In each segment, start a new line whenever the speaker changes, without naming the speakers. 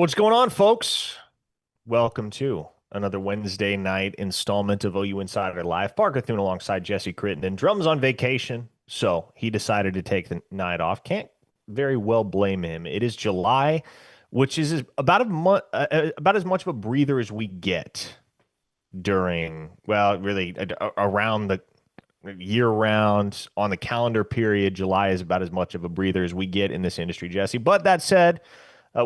What's going on, folks? Welcome to another Wednesday night installment of OU Insider Live. Parker Thune alongside Jesse Crittenden. Drum's on vacation, so he decided to take the night off. Can't very well blame him. It is July, which is about as much of a breather as we get during, well, really around the year round on the calendar period. July is about as much of a breather as we get in this industry, Jesse. But that said,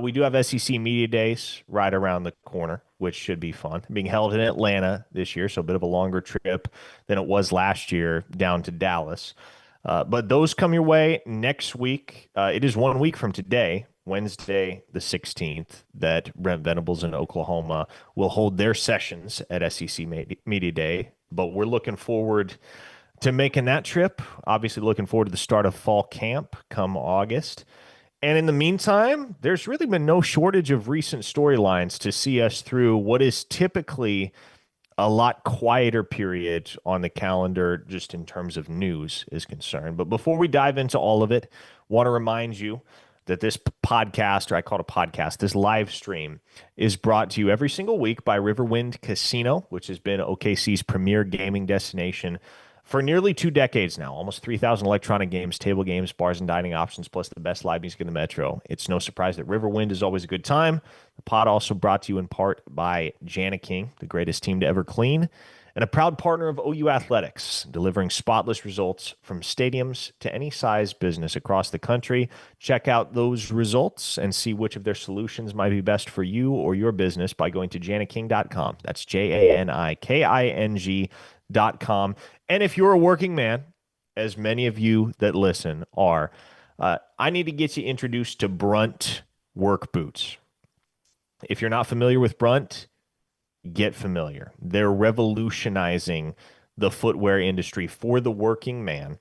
we do have SEC Media Days right around the corner, which should be fun. Being held in Atlanta this year, so a bit of a longer trip than it was last year down to Dallas. But those come your way next week. It is 1 week from today, Wednesday the 16th, that Brent Venables in Oklahoma will hold their sessions at SEC Media Day. But we're looking forward to making that trip. Obviously, looking forward to the start of fall camp come August. And in the meantime, there's really been no shortage of recent storylines to see us through what is typically a lot quieter period on the calendar, just in terms of news is concerned. But before we dive into all of it, want to remind you that this podcast, or I call it a podcast, this live stream is brought to you every single week by Riverwind Casino, which has been OKC's premier gaming destination for nearly 2 decades now. Almost 3,000 electronic games, table games, bars, and dining options, plus the best live music in the metro. It's no surprise that Riverwind is always a good time. The pod also brought to you in part by Jana King, the greatest team to ever clean, and a proud partner of OU Athletics, delivering spotless results from stadiums to any size business across the country. Check out those results and see which of their solutions might be best for you or your business by going to janiking.com. That's JANIKING.com. And if you're a working man, as many of you that listen are, I need to get you introduced to Brunt work boots. If you're not familiar with Brunt, get familiar. They're revolutionizing the footwear industry for the working man.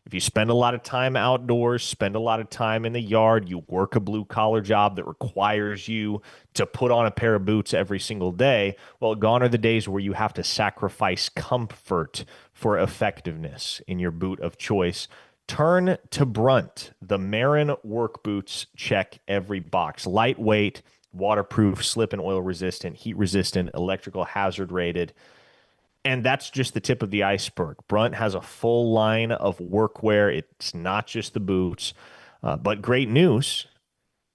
If you spend a lot of time outdoors, spend a lot of time in the yard, you work a blue collar job that requires you to put on a pair of boots every single day, well, gone are the days where you have to sacrifice comfort for effectiveness in your boot of choice. Turn to Brunt. The Marin work boots check every box. Lightweight, waterproof, slip and oil resistant, heat resistant, electrical hazard rated. And that's just the tip of the iceberg. Brunt has a full line of workwear. It's not just the boots. But great news,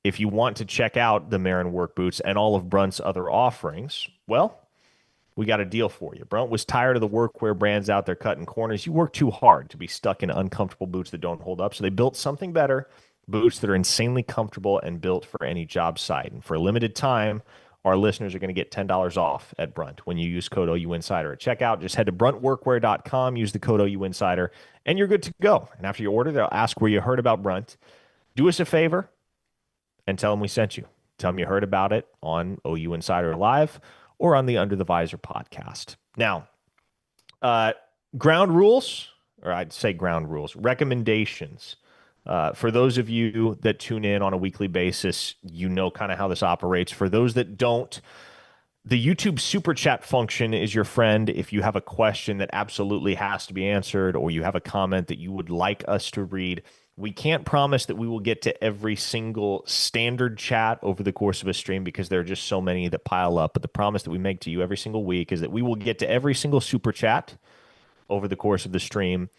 if you want to check out the Marin work boots and all of Brunt's other offerings, well, we got a deal for you. Brunt was tired of the workwear brands out there cutting corners. You work too hard to be stuck in uncomfortable boots that don't hold up. So they built something better, boots that are insanely comfortable and built for any job site. And for a limited time, our listeners are going to get $10 off at Brunt when you use code OU Insider at checkout. Just head to bruntworkwear.com, use the code OU Insider, and you're good to go. And after you order, they'll ask where you heard about Brunt. Do us a favor and tell them we sent you. Tell them you heard about it on OU Insider Live or on the Under the Visor podcast. Now, ground rules, or I'd say ground rules, recommendations. For those of you that tune in on a weekly basis, you know kind of how this operates. For those that don't, the YouTube super chat function is your friend. If you have a question that absolutely has to be answered, or you have a comment that you would like us to read, we can't promise that we will get to every single standard chat over the course of a stream because there are just so many that pile up. But the promise that we make to you every single week is that we will get to every single super chat over the course of the stream,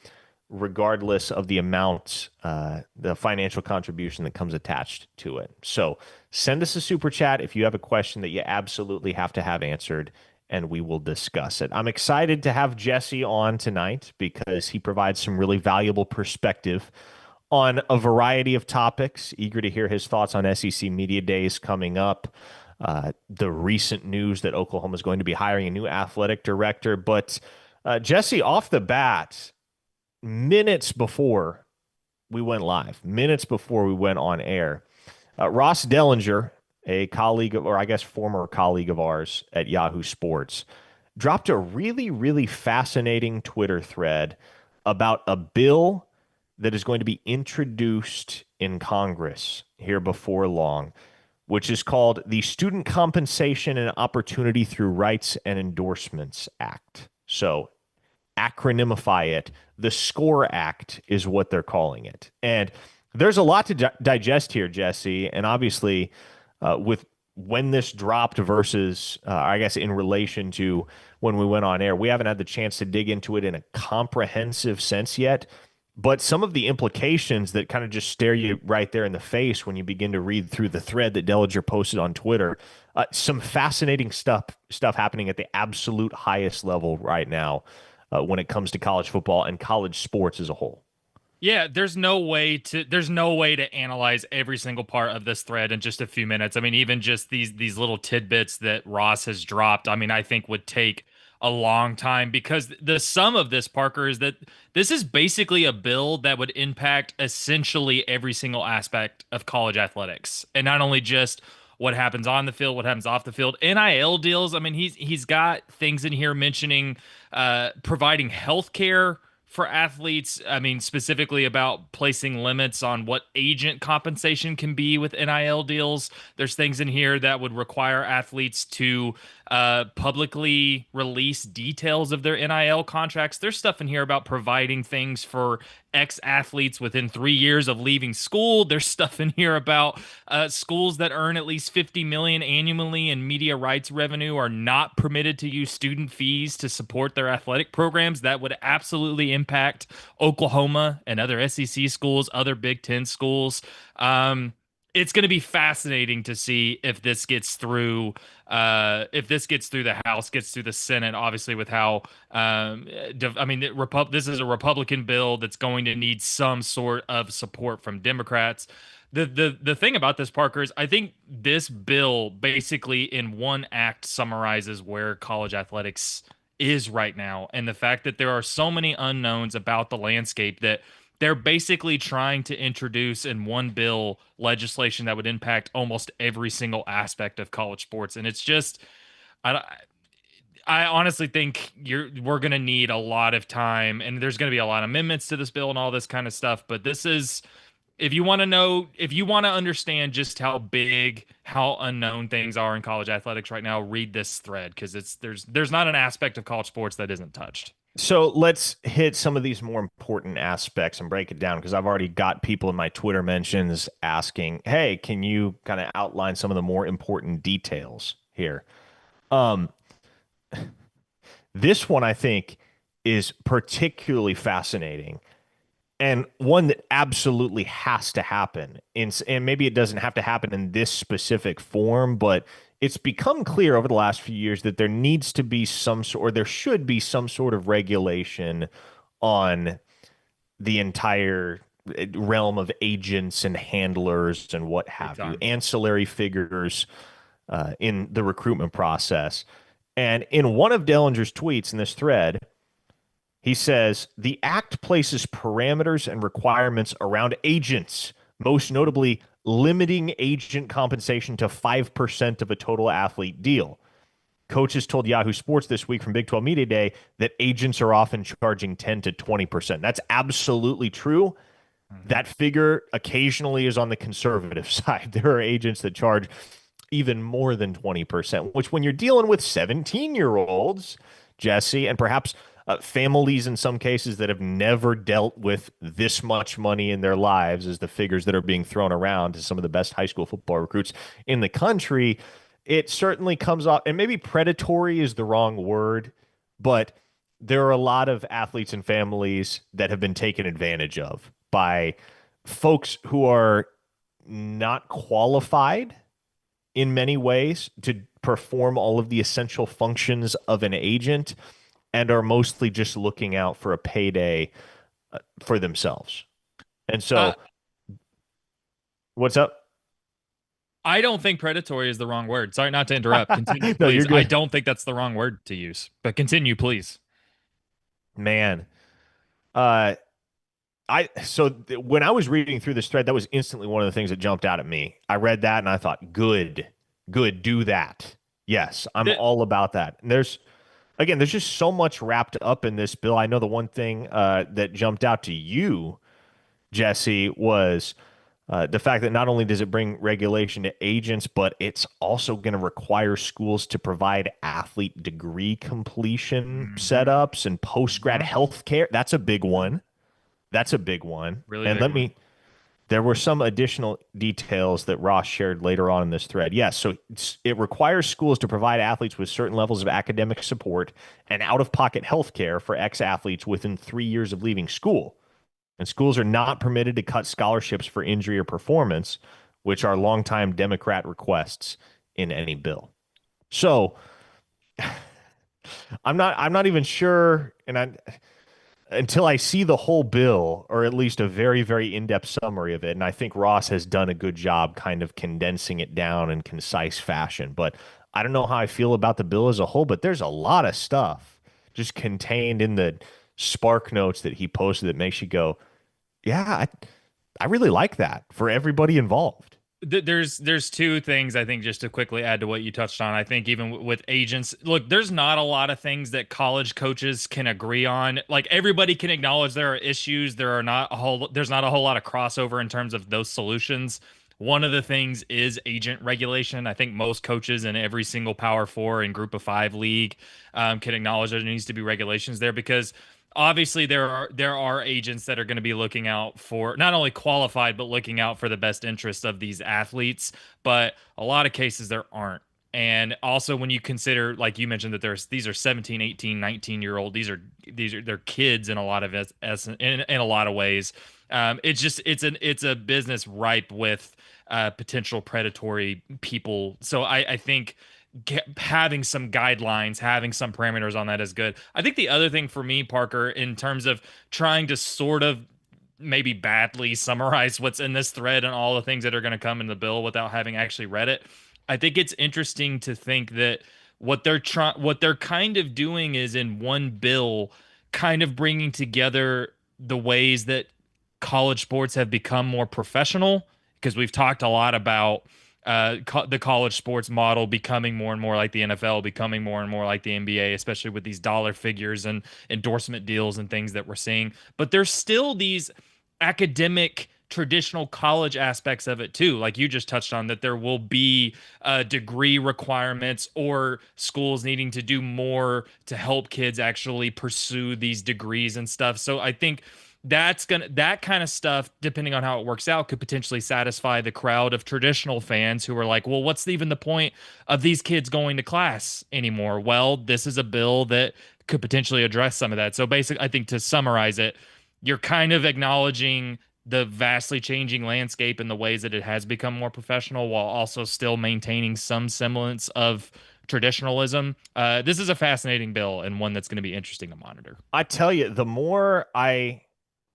regardless of the amount, the financial contribution that comes attached to it. So send us a super chat if you have a question that you absolutely have to have answered, and we will discuss it. I'm excited to have Jesse on tonight because he provides some really valuable perspective on a variety of topics. Eager to hear his thoughts on SEC Media Days coming up, the recent news that Oklahoma is going to be hiring a new athletic director. But Jesse, off the bat, minutes before we went live, minutes before we went on air, Ross Dellinger, a colleague of, or I guess former colleague of ours at Yahoo Sports, dropped a really, really fascinating Twitter thread about a bill that is going to be introduced in Congress here before long, which is called the Student Compensation and Opportunity Through Rights and Endorsements Act. So acronymify it. The SCORE Act is what they're calling it. And there's a lot to digest here, Jesse. And obviously, with when this dropped versus, I guess, in relation to when we went on air. We haven't had the chance to dig into it in a comprehensive sense yet. But some of the implications that kind of just stare you right there in the face when you begin to read through the thread that Dellinger posted on Twitter, some fascinating stuff happening at the absolute highest level right now when it comes to college football and college sports as a whole.
Yeah, there's no way to analyze every single part of this thread in just a few minutes. I mean, even just these little tidbits that Ross has dropped, I mean, I think would take a long time because the sum of this, Parker, is that this is basically a bill that would impact essentially every single aspect of college athletics. And not only just what happens on the field, what happens off the field. NIL deals, I mean, he's got things in here mentioning providing health care for athletes. I mean, specifically about placing limits on what agent compensation can be with NIL deals. There's things in here that would require athletes to publicly release details of their NIL contracts. There's stuff in here about providing things for ex-athletes within 3 years of leaving school. There's stuff in here about schools that earn at least 50 million annually in media rights revenue are not permitted to use student fees to support their athletic programs. That would absolutely impact Oklahoma and other SEC schools, other Big Ten schools. It's going to be fascinating to see if this gets through the House, gets through the Senate, obviously with how I mean, this is a Republican bill that's going to need some sort of support from Democrats. The thing about this, Parker, is I think this bill basically in one act summarizes where college athletics is right now, and the fact that there are so many unknowns about the landscape that they're basically trying to introduce in one bill legislation that would impact almost every single aspect of college sports. And it's just, I, I honestly think we're going to need a lot of time, and there's going to be a lot of amendments to this bill and all this kind of stuff. But this is, if you want to know, if you want to understand just how big, how unknown things are in college athletics right now, read this thread because there's not an aspect of college sports that isn't touched.
So let's hit some of these more important aspects and break it down because I've already got people in my Twitter mentions asking, hey, can you kind of outline some of the more important details here? Um, this one I think is particularly fascinating and one that absolutely has to happen. And maybe it doesn't have to happen in this specific form, but it's become clear over the last few years that there needs to be some sort, or there should be some sort of regulation on the entire realm of agents and handlers and what
Big
have you,
time.
ancillary figures in the recruitment process. And in one of Dellinger's tweets in this thread, he says the act places parameters and requirements around agents, most notably limiting agent compensation to 5% of a total athlete deal. Coaches told Yahoo Sports this week from Big 12 Media Day that agents are often charging 10 to 20%. That's absolutely true.
Mhm.
That figure occasionally is on the conservative side. There are agents that charge even more than 20%, which when you're dealing with 17-year-olds, Jesse, and perhaps families in some cases that have never dealt with this much money in their lives as the figures that are being thrown around to some of the best high school football recruits in the country, it certainly comes off, and maybe predatory is the wrong word, but there are a lot of athletes and families that have been taken advantage of by folks who are not qualified in many ways to perform all of the essential functions of an agent and are mostly just looking out for a payday for themselves. And
Uh,
so, what's up?
I don't think predatory is the wrong word. Sorry not to interrupt. Continue,
No, you're
please. I
good.
don't think that's the wrong word to use, but continue, please.
Man, uh, when I was reading through this thread, that was instantly one of the things that jumped out at me. I read that and I thought, good, good, do that. Yes, I'm
The,
all about that. And there's just so much wrapped up in this bill. I know the one thing that jumped out to you, Jesse, was the fact that not only does it bring regulation to agents, but it's also going to require schools to provide athlete degree completion
Mhm,
setups and post grad
mhm.
health care. That's a big one. That's a big one.
Really
And
big one.
There were some additional details that Ross shared later on in this thread. Yes, so it requires schools to provide athletes with certain levels of academic support and out-of-pocket health care for ex-athletes within 3 years of leaving school. And schools are not permitted to cut scholarships for injury or performance, which are longtime Democrat requests in any bill. So I'm not even sure, and until I see the whole bill, or at least a very, very in-depth summary of it. And I think Ross has done a good job kind of condensing it down in concise fashion. But I don't know how I feel about the bill as a whole, but there's a lot of stuff just contained in the Spark Notes that he posted that makes you go, yeah, I really like that for everybody involved.
There's two things I think just to quickly add to what you touched on. I think even with agents, look, there's not a lot of things that college coaches can agree on. Like everybody can acknowledge there are issues. There's not a whole lot of crossover in terms of those solutions. One of the things is agent regulation. I think most coaches in every single Power Four and Group of Five league can acknowledge there needs to be regulations there because obviously there are agents that are going to be looking out for not only qualified but looking out for the best interest of these athletes, but a lot of cases there aren't. And also when you consider, like you mentioned, that there's these are 17, 18, 19-year old, these are they're kids in a lot of in a lot of ways. It's a business ripe with potential predatory people. So I think having some guidelines, having some parameters on that is good. I think the other thing for me, Parker, in terms of trying to sort of maybe badly summarize what's in this thread and all the things that are going to come in the bill without having actually read it, I think it's interesting to think that what they're kind of doing is in one bill, kind of bringing together the ways that college sports have become more professional because we've talked a lot about the college sports model becoming more and more like the NFL, becoming more and more like the NBA, especially with these dollar figures and endorsement deals and things that we're seeing. But there's still these academic traditional college aspects of it too, like you just touched on, that there will be degree requirements or schools needing to do more to help kids actually pursue these degrees and stuff. So I think that kind of stuff, depending on how it works out, could potentially satisfy the crowd of traditional fans who are like, well, what's even the point of these kids going to class anymore? Well, this is a bill that could potentially address some of that. So basically, I think to summarize it, you're kind of acknowledging the vastly changing landscape in the ways that it has become more professional while also still maintaining some semblance of traditionalism. This is a fascinating bill and one that's going to be interesting to monitor.
I tell you, the more I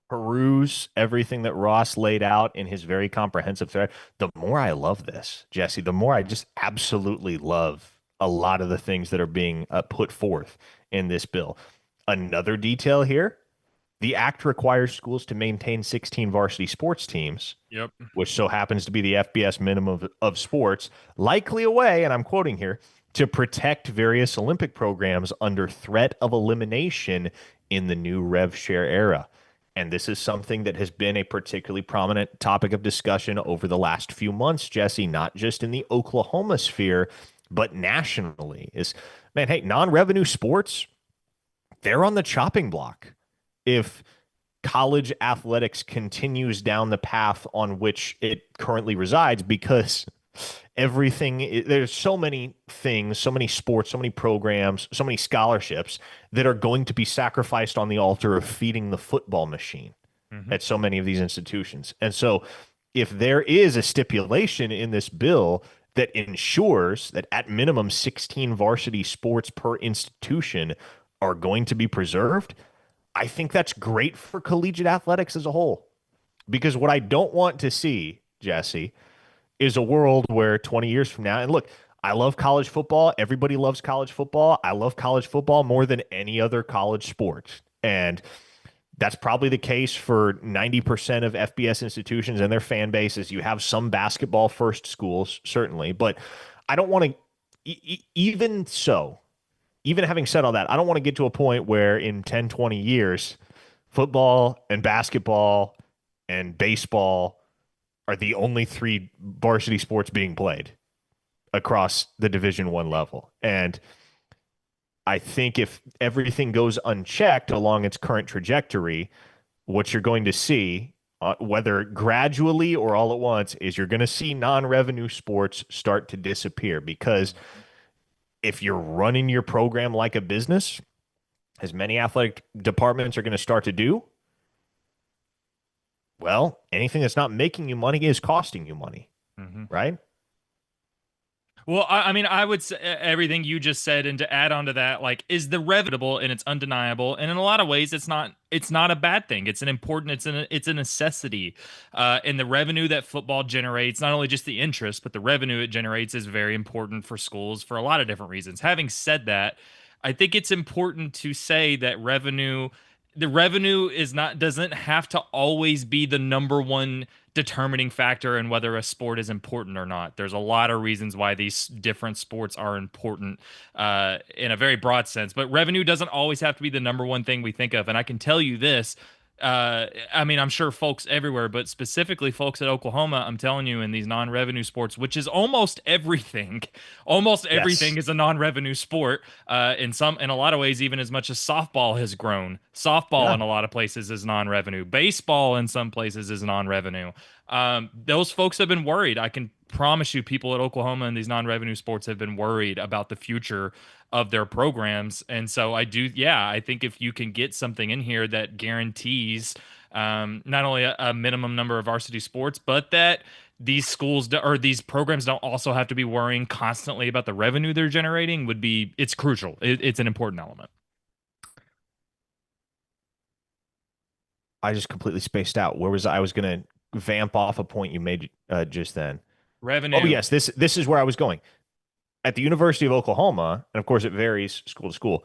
peruse everything that Ross laid out in his very comprehensive thread, the more I love this, Jesse. The more I just absolutely love a lot of the things that are being put forth in this bill. Another detail here, the act requires schools to maintain 16 varsity sports teams,
Yep.
which so happens to be the FBS minimum of sports, likely a way, and I'm quoting here, to protect various Olympic programs under threat of elimination in the new rev share era. And this is something that has been a particularly prominent topic of discussion over the last few months, Jesse, not just in the Oklahoma sphere, but nationally. Is, man, hey, non-revenue sports, they're on the chopping block if college athletics continues down the path on which it currently resides, because there's so many things, so many sports, so many programs, so many scholarships that are going to be sacrificed on the altar of feeding the football machine
Mm-hmm.
at so many of these institutions. And so if there is a stipulation in this bill that ensures that at minimum 16 varsity sports per institution are going to be preserved, I think that's great for collegiate athletics as a whole. Because what I don't want to see, Jesse, is a world where 20 years from now, and look, I love college football. Everybody loves college football. I love college football more than any other college sport. And that's probably the case for 90% of FBS institutions and their fan bases. You have some basketball first schools, certainly, but I don't want to, even so, even having said all that, I don't want to get to a point where in 10, 20 years, football and basketball and baseball are the only three varsity sports being played across the Division One level. And I think if everything goes unchecked along its current trajectory, what you're going to see whether gradually or all at once, is you're going to see non-revenue sports start to disappear because if you're running your program like a business, as many athletic departments are going to start to do, well, anything that's not making you money is costing you money,
Mhm.
right?
Well, I mean, I would say everything you just said, and to add on to that, like, is the revenue and it's undeniable, and in a lot of ways, it's not a bad thing. It's an important, it's a necessity, and the revenue that football generates, not only just the interest, but the revenue it generates, is very important for schools for a lot of different reasons. Having said that, I think it's important to say that the revenue is not doesn't have to always be the number one determining factor in whether a sport is important or not. There's a lot of reasons why these different sports are important in a very broad sense, but revenue doesn't always have to be the number one thing we think of. And I can tell you this. I mean, I'm sure folks everywhere, but specifically folks at Oklahoma, I'm telling you, in these non-revenue sports, which is almost everything, almost everything
Yes.
is a non-revenue sport. In a lot of ways, even as much as softball has grown, softball
Yeah.
in a lot of places is non-revenue. Baseball in some places is non-revenue. Those folks have been worried. I can promise you, people at Oklahoma in these non-revenue sports have been worried about the future of their programs. And so yeah, I think if you can get something in here that guarantees not only a minimum number of varsity sports, but that these or these programs don't also have to be worrying constantly about the revenue they're generating, it's crucial. It's an important element.
I just completely spaced out. Where was I? I was going to vamp off a point you made just then. Oh,
Revenue.
yes, this is where I was going. At the University of Oklahoma, and of course it varies school to school,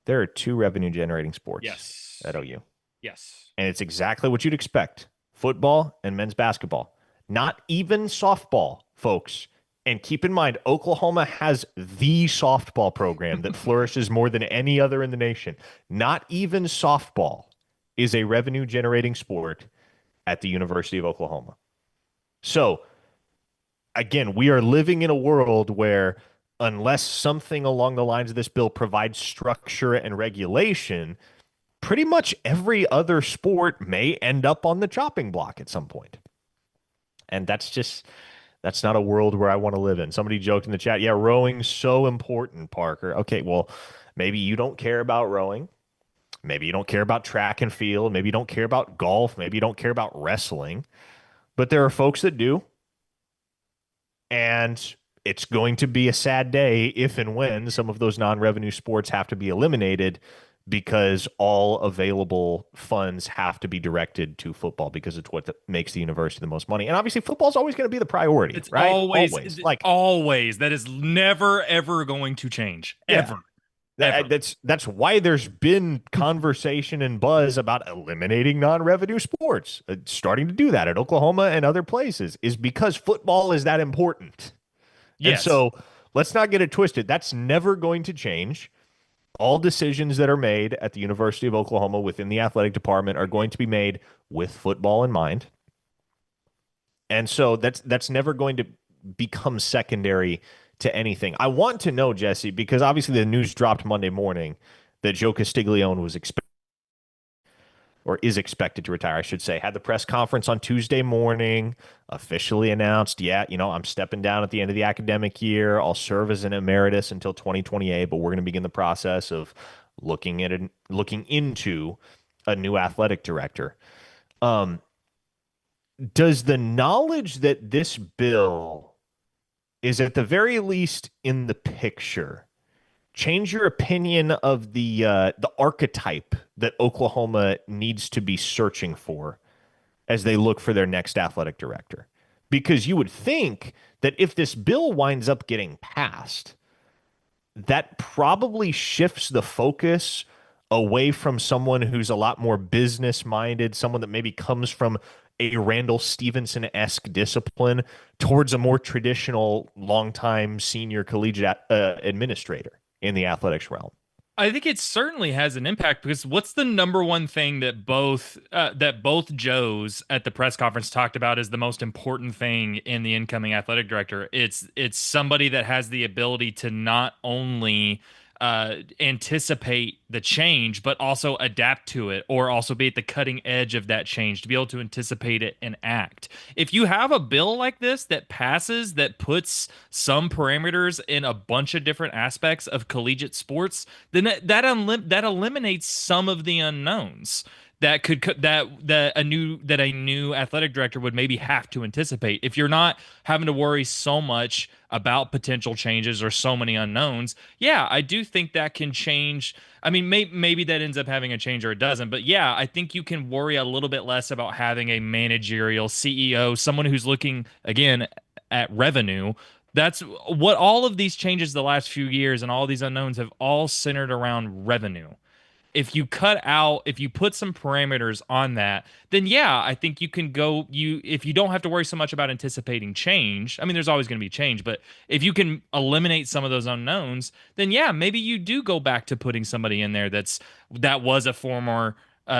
there are two revenue generating sports at
Yes.
OU.
Yes.
And it's exactly what you'd expect: football and men's basketball. Not even softball, folks. And keep in mind, Oklahoma has the softball program that flourishes more than any other in the nation. Not even softball is a revenue generating sport at the University of Oklahoma. So, again, we are living in a world where, unless something along the lines of this bill provides structure and regulation, pretty much every other sport may end up on the chopping block at some point. And that's not a world where I want to live in. Somebody joked in the chat, yeah, rowing's so important, Parker. Okay, well, maybe you don't care about rowing. Maybe you don't care about track and field. Maybe you don't care about golf. Maybe you don't care about wrestling. But there are folks that do. And it's going to be a sad day if and when some of those non-revenue sports have to be eliminated because all available funds have to be directed to football because it's what makes the university the most money. And obviously, football is always going to be the priority, right? Always. Like,
Always. That is never, ever going to change.
yeah,
Ever. Ever.
that's why there's been conversation and buzz about eliminating non-revenue sports. Starting to do that at Oklahoma and other places is because football is that important. And
Yes.
so let's not get it twisted. That's never going to change. All decisions that are made at the University of Oklahoma within the athletic department are going to be made with football in mind. And so that's never going to become secondary to anything. I want to know, Jesse, because obviously the news dropped Monday morning that Joe Castiglione was expected or is expected to retire, I should say. Had the press conference on Tuesday morning, officially announced, yeah, I'm stepping down at the end of the academic year. I'll serve as an emeritus until 2028, but we're going to begin the process of looking into a new athletic director. Um, does the knowledge that this bill is at the very least in the picture change your opinion of the archetype that Oklahoma needs to be searching for as they look for their next athletic director? Because you would think that if this bill winds up getting passed, that probably shifts the focus away from someone who's a lot more business minded, someone that maybe comes from a Randall Stevenson-esque discipline towards a more traditional, longtime senior collegiate administrator in the athletics realm.
I think it certainly has an impact because what's the number one thing that both Joes at the press conference talked about is the most important thing in the incoming athletic director? It's somebody that has the ability to not only anticipate the change, but also adapt to it, or also be at the cutting edge of that change to be able to anticipate it and act. If you have a bill like this that passes, that puts some parameters in a bunch of different aspects of collegiate sports, then that eliminates some of the unknowns that a new athletic director would maybe have to anticipate. If you're not having to worry so much about potential changes or so many unknowns, yeah, I do think that can change. I mean, maybe that ends up having a change or it doesn't, but yeah, I think you can worry a little bit less about having a managerial CEO, someone who's looking again at revenue. That's what all of these changes the last few years and all these unknowns have all centered around revenue. If you put some parameters on that, then yeah, I think you can go you if you don't have to worry so much about anticipating change. I mean, there's always going to be change, but if you can eliminate some of those unknowns, then yeah, maybe you do go back to putting somebody in there that was a former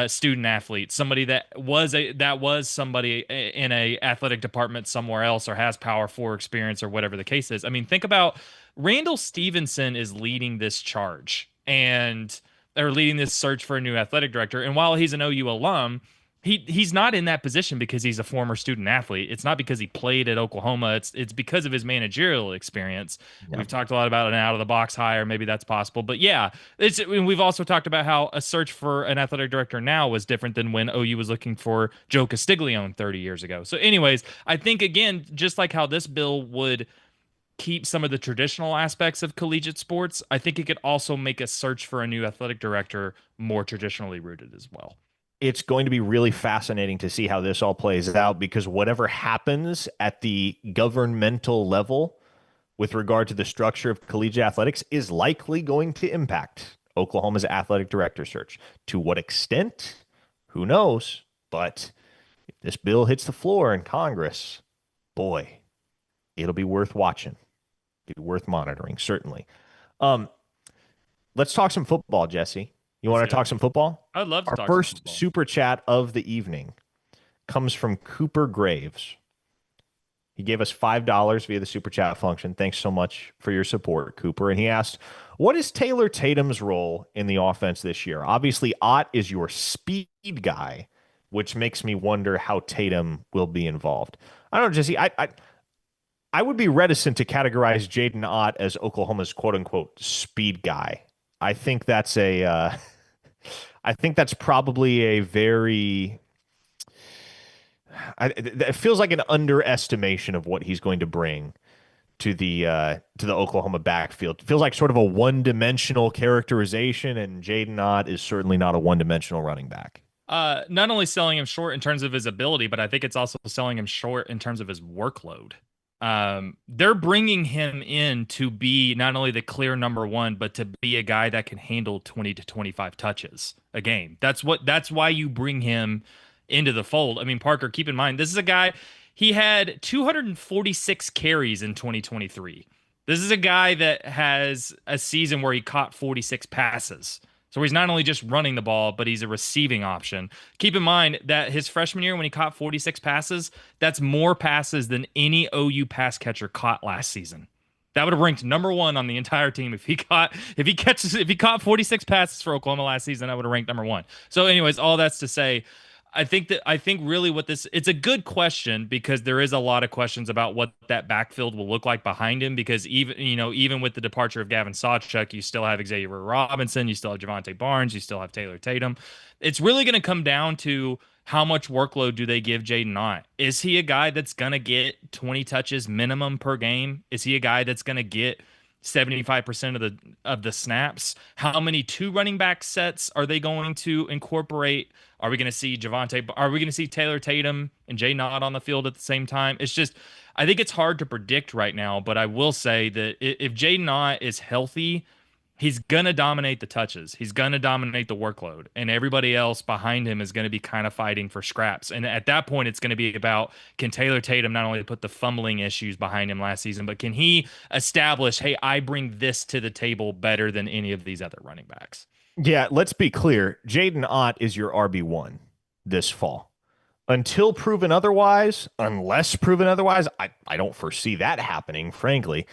student athlete, somebody that was somebody in a athletic department somewhere else or has Power Four experience or whatever the case is. I mean, think about Randall Stevenson is leading this charge and or leading this search for a new athletic director. And while he's an OU alum, he's not in that position because he's a former student athlete. It's not because he played at Oklahoma. It's because of his managerial experience.
Yeah.
We've talked a lot about an out of the box hire. Maybe that's possible, but yeah, we've also talked about how a search for an athletic director now was different than when OU was looking for Joe Castiglione 30 years ago. So, anyways, I think again, just like how this bill would keep some of the traditional aspects of collegiate sports, I think it could also make a search for a new athletic director more traditionally rooted as well.
It's going to be really fascinating to see how this all plays out because whatever happens at the governmental level with regard to the structure of collegiate athletics is likely going to impact Oklahoma's athletic director search. To what extent? Who knows? But if this bill hits the floor in Congress, boy, it'll be worth watching. Be worth monitoring, certainly. Um, let's talk some football, Jesse. You
Let's
want to
do it.
talk some football?
I'd love to
Our
talk some
first
football.
super chat of the evening comes from Cooper Graves. He gave us $5 via the super chat function. Thanks so much for your support, Cooper. And he asked, what is Taylor Tatum's role in the offense this year? Obviously, Ott is your speed guy, which makes me wonder how Tatum will be involved. I don't know, Jesse. I would be reticent to categorize Jaden Ott as Oklahoma's quote unquote speed guy. I think that's I think that's probably a very it feels like an underestimation of what he's going to bring to the Oklahoma backfield. It feels like sort of a one-dimensional characterization, and Jaden Ott is certainly not a one-dimensional running back.
Not only selling him short in terms of his ability, but I think it's also selling him short in terms of his workload. They're bringing him in to be not only the clear number one, but to be a guy that can handle 20 to 25 touches a game. That's why you bring him into the fold. I mean, Parker, keep in mind, this is a guy, he had 246 carries in 2023. This is a guy that has a season where he caught 46 passes. So he's not only just running the ball, but he's a receiving option. Keep in mind that his freshman year, when he caught 46 passes, that's more passes than any OU pass catcher caught last season. That would have ranked number one on the entire team if he caught 46 passes for Oklahoma last season. That would have ranked number one. So, anyways, all that's to say, I think really what this it's a good question because there is a lot of questions about what that backfield will look like behind him because even with the departure of Gavin Sawchuk, you still have Xavier Robinson, you still have Javante Barnes, you still have Taylor Tatum. It's really going to come down to how much workload do they give Jaden Ott? Is he a guy that's going to get 20 touches minimum per game? Is he a guy that's going to get 75% of the snaps? How many two running back sets are they going to incorporate? Are we going to see Are we going to see Taylor Tatum and Jay Nod on the field at the same time? It's just, I think it's hard to predict right now. But I will say that if Jay Nod is healthy, he's going to dominate the touches. He's going to dominate the workload. And everybody else behind him is going to be kind of fighting for scraps. And at that point, it's going to be about can Taylor Tatum not only put the fumbling issues behind him last season, but can he establish, hey, I bring this to the table better than any of these other running backs?
Yeah, let's be clear. Jaden Ott is your RB1 this fall. Until proven otherwise, unless proven otherwise, I don't foresee that happening, frankly.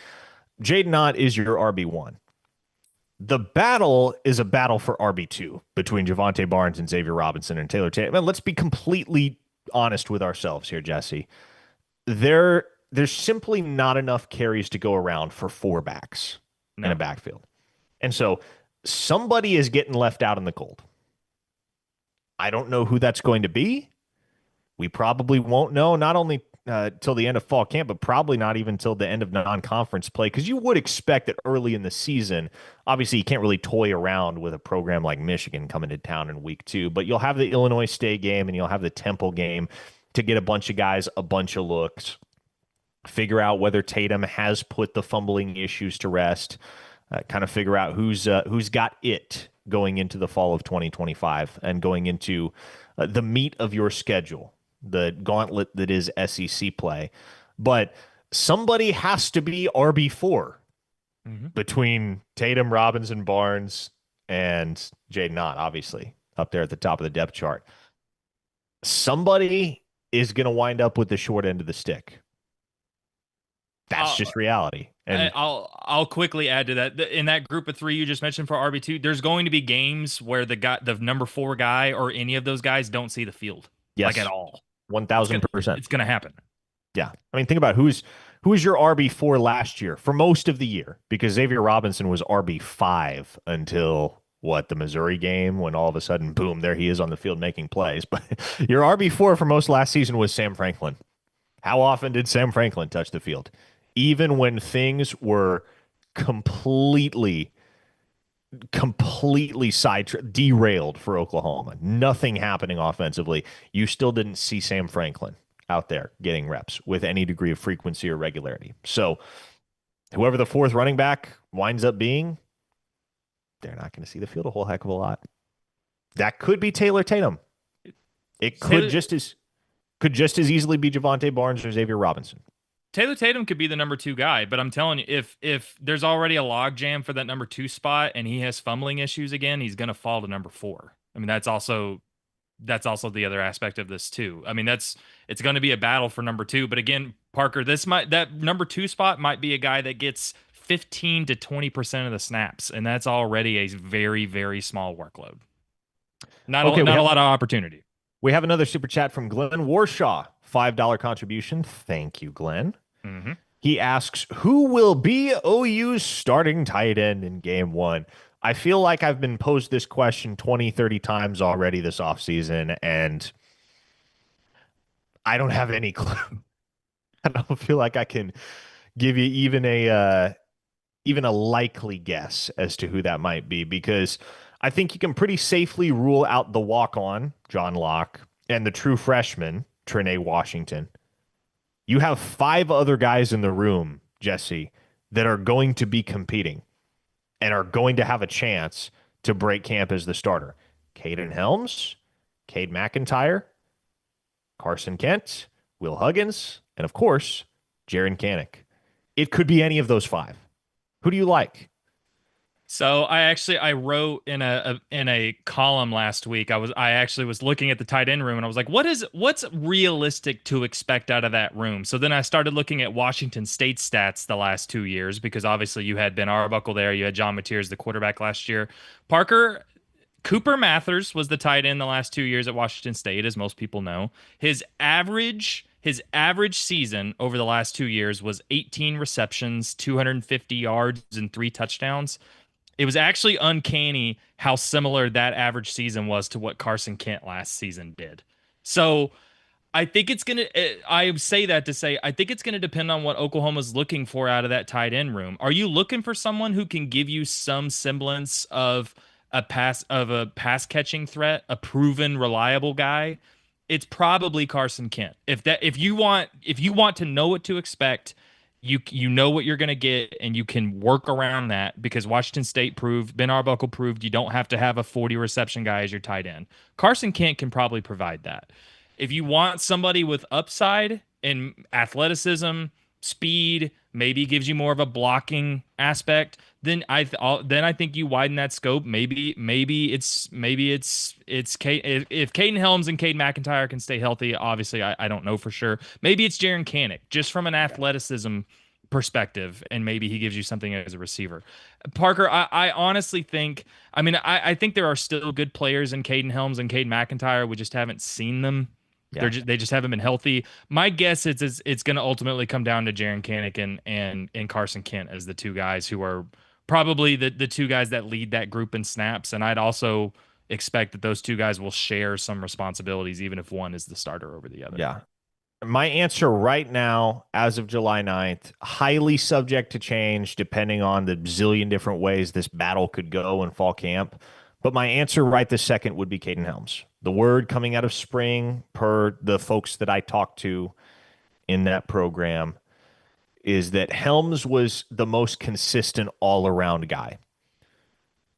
Jaden Ott is your RB1. The battle is a battle for RB2 between Javonte Barnes and Xavier Robinson and Taylor Tatum. And let's be completely honest with ourselves here, Jesse. There's simply not enough carries to go around for four backs in a
No.
backfield. And so somebody is getting left out in the cold. I don't know who that's going to be. We probably won't know, not only till the end of fall camp, but probably not even till the end of non-conference play, because you would expect that early in the season, obviously you can't really toy around with a program like Michigan coming to town in week 2, but you'll have the Illinois State game and you'll have the Temple game to get a bunch of guys a bunch of looks, figure out whether Tatum has put the fumbling issues to rest, kind of figure out who's got it going into the fall of 2025 and going into the meat of your schedule, the gauntlet that is SEC play. But somebody has to be RB4
Mhm.
between Tatum, Robinson, Barnes, and Jaden Knott, obviously, up there at the top of the depth chart. Somebody is going to wind up with the short end of the stick. That's
I'll,
just reality. And
I'll quickly add to that. In that group of three you just mentioned for RB2, there's going to be games where the number four guy or any of those guys don't see the field like at
yes,
all. It's gonna
1000%.
it's gonna happen.
Yeah. I mean, think about who's your RB4 last year for most of the year, because Xavier Robinson was RB5 until what, the Missouri game, when all of a sudden, boom, there he is on the field making plays. But your RB4 for most last season was Sam Franklin. How often did Sam Franklin touch the field? Even when things were completely derailed for Oklahoma. Nothing happening offensively. You still didn't see Sam Franklin out there getting reps with any degree of frequency or regularity. So whoever the fourth running back winds up being, they're not going to see the field a whole heck of a lot. That could be Taylor Tatum. It
Taylor
could just as easily be Javonte Barnes or Xavier Robinson.
Taylor Tatum could be the number two guy, but I'm telling you, if there's already a log jam for that number two spot and he has fumbling issues again, he's gonna fall to number four. I mean, that's also the other aspect of this too. I mean, it's going to be a battle for number two. But again, Parker, that number two spot might be a guy that gets 15 to 20% of the snaps, and that's already a very, very small workload.
Okay,
Not a lot of opportunity.
we have another super chat from Glenn Warshaw. $5 contribution. Thank you, Glenn.
Mm-hmm.
He asks, who will be OU's starting tight end in game 1? I feel like I've been posed this question 20, 30 times already this offseason, and I don't have any clue. I don't feel like I can give you even a likely guess as to who that might be, because I think you can pretty safely rule out the walk-on, John Locke, and the true freshman, Trinae Washington. You have 5 other guys in the room, Jesse, that are going to be competing and are going to have a chance to break camp as the starter. Caden Helms, Cade McIntyre, Carson Kent, Will Huggins, and of course, Jaron Kanik. It could be any of those 5. Who do you like?
So I wrote in a column last week. I actually was looking at the tight end room and I was like, what's realistic to expect out of that room? So then I started looking at Washington State stats the last 2 years, because obviously you had Ben Arbuckle there, you had John Mateers, the quarterback last year. Parker Cooper Mathers was the tight end the last 2 years at Washington State, as most people know. His average season over the last 2 years was 18 receptions, 250 yards, and 3 touchdowns. It was actually uncanny how similar that average season was to what Carson Kent last season did. So I think it's going to, I say that to say, I think it's going to depend on what Oklahoma's looking for out of that tight end room. Are you looking for someone who can give you some semblance of a pass catching threat, a proven reliable guy? It's probably Carson Kent. If you want to know what to expect, you know what you're going to get, and you can work around that, because Washington State proved, Ben Arbuckle proved, you don't have to have a 40 reception guy as your tight end. Carson Kent can probably provide that. If you want somebody with upside and athleticism, speed, maybe gives you more of a blocking aspect, then I think you widen that scope. Maybe it's Kate, if Caden Helms and Cade McIntyre can stay healthy. Obviously, I don't know for sure. Maybe it's Jaron Kanik, just from an athleticism perspective, and maybe he gives you something as a receiver. Parker, I honestly think, I mean, I think there are still good players in Caden Helms and Cade McIntyre. We just haven't seen them.
Yeah.
They just haven't been healthy. My guess is it's going to ultimately come down to Jaren Kanak and Carson Kent as the two guys who are probably the two guys that lead that group in snaps. And I'd also expect that those two guys will share some responsibilities, even if one is the starter over the other.
Yeah. My answer right now, as of July 9th, highly subject to change depending on the zillion different ways this battle could go in fall camp. But my answer right this second would be Caden Helms. The word coming out of spring, per the folks that I talked to in that program, is that Helms was the most consistent all around guy.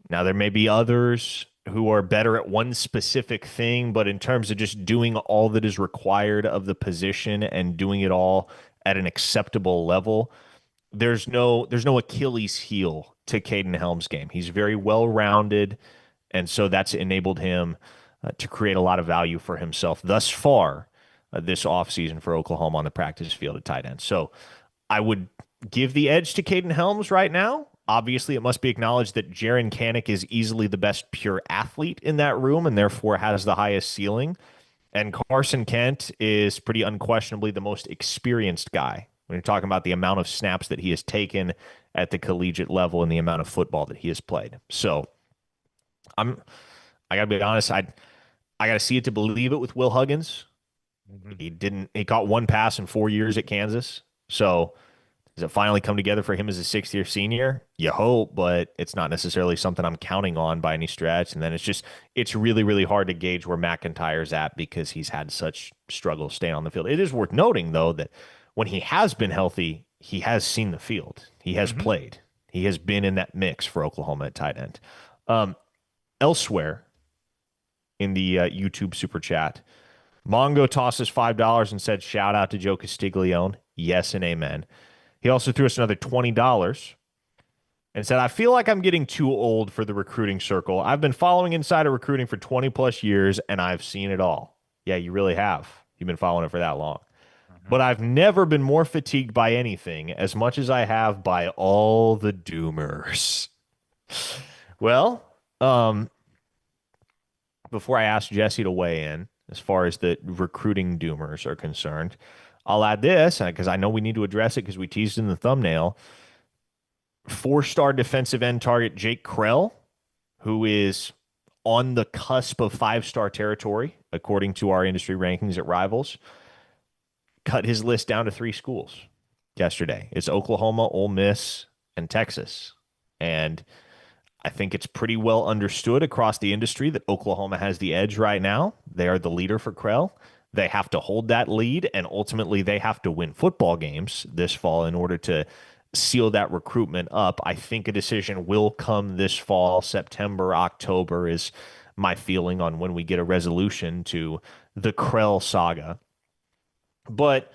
Now, there may be others who are better at one specific thing, but in terms of just doing all that is required of the position and doing it all at an acceptable level, there's no Achilles heel to Caden Helms' game. He's very well rounded, and so that's enabled him to create a lot of value for himself thus far this offseason for Oklahoma on the practice field at tight end. So I would give the edge to Caden Helms right now. Obviously, it must be acknowledged that Jaren Kanak is easily the best pure athlete in that room and therefore has the highest ceiling. And Carson Kent is pretty unquestionably the most experienced guy when you're talking about the amount of snaps that he has taken at the collegiate level and the amount of football that he has played. So I'm I gotta be honest, I gotta see it to believe it with Will Huggins.
Mhm.
He caught one pass in 4 years at Kansas. So does it finally come together for him as a sixth-year senior? You hope, but it's not necessarily something I'm counting on by any stretch. And then it's really, really hard to gauge where McIntyre's at because he's had such struggles staying on the field. It is worth noting, though, that when he has been healthy, he has seen the field. He has
Mhm.
played. He has been in that mix for Oklahoma at tight end. Um, Elsewhere in the YouTube super chat, Mongo tosses $5 and said, shout out to Joe Castiglione. Yes and amen. He also threw us another $20 and said, I feel like I'm getting too old for the recruiting circle. I've been following insider recruiting for 20 plus years and I've seen it all. Yeah, you really have. You've been following it for that long.
Mhm.
But I've never been more fatigued by anything as much as I have by all the doomers. Well, before I ask Jesse to weigh in, as far as the recruiting doomers are concerned, I'll add this because I know we need to address it because we teased in the thumbnail. Four-star defensive end target Jake Kreul, who is on the cusp of five-star territory, according to our industry rankings at Rivals, cut his list down to three schools yesterday. It's Oklahoma, Ole Miss, and Texas. And I think it's pretty well understood across the industry that Oklahoma has the edge right now. They are the leader for Krell. They have to hold that lead, and ultimately they have to win football games this fall in order to seal that recruitment up. I think a decision will come this fall. September, October is my feeling on when we get a resolution to the Krell saga. But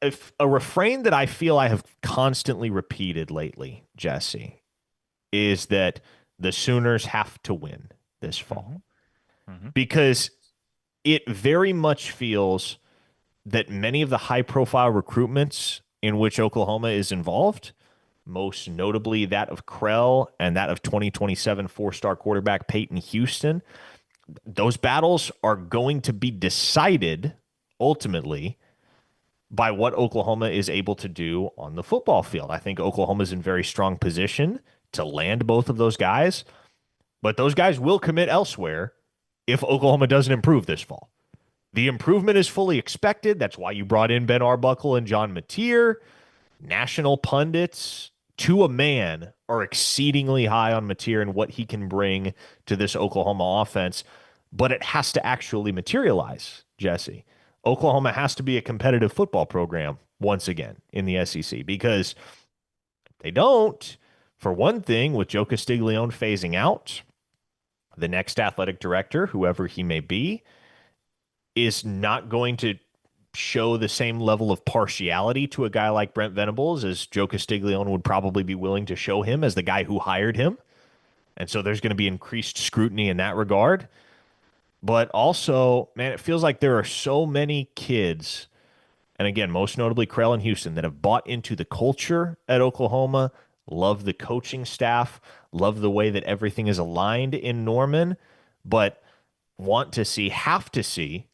if a refrain that I feel I have constantly repeated lately, Jesse, is that the Sooners have to win this fall
Mhm. Mhm.
because it very much feels that many of the high profile recruitments in which Oklahoma is involved, most notably that of Krell and that of 2027 four-star quarterback Peyton Houston, those battles are going to be decided ultimately by what Oklahoma is able to do on the football field. I think Oklahoma is in very strong position to land both of those guys. But those guys will commit elsewhere if Oklahoma doesn't improve this fall. The improvement is fully expected. That's why you brought in Ben Arbuckle and John Mateer. National pundits, to a man, are exceedingly high on Mateer and what he can bring to this Oklahoma offense. But it has to actually materialize, Jesse. Oklahoma has to be a competitive football program once again in the SEC because they don't. For one thing, with Joe Castiglione phasing out, the next athletic director, whoever he may be, is not going to show the same level of partiality to a guy like Brent Venables as Joe Castiglione would probably be willing to show him as the guy who hired him. And so there's going to be increased scrutiny in that regard. But also, man, it feels like there are so many kids and again, most notably Kreul and Houston, that have bought into the culture at Oklahoma, love the coaching staff, love the way that everything is aligned in Norman, but want to see, have to see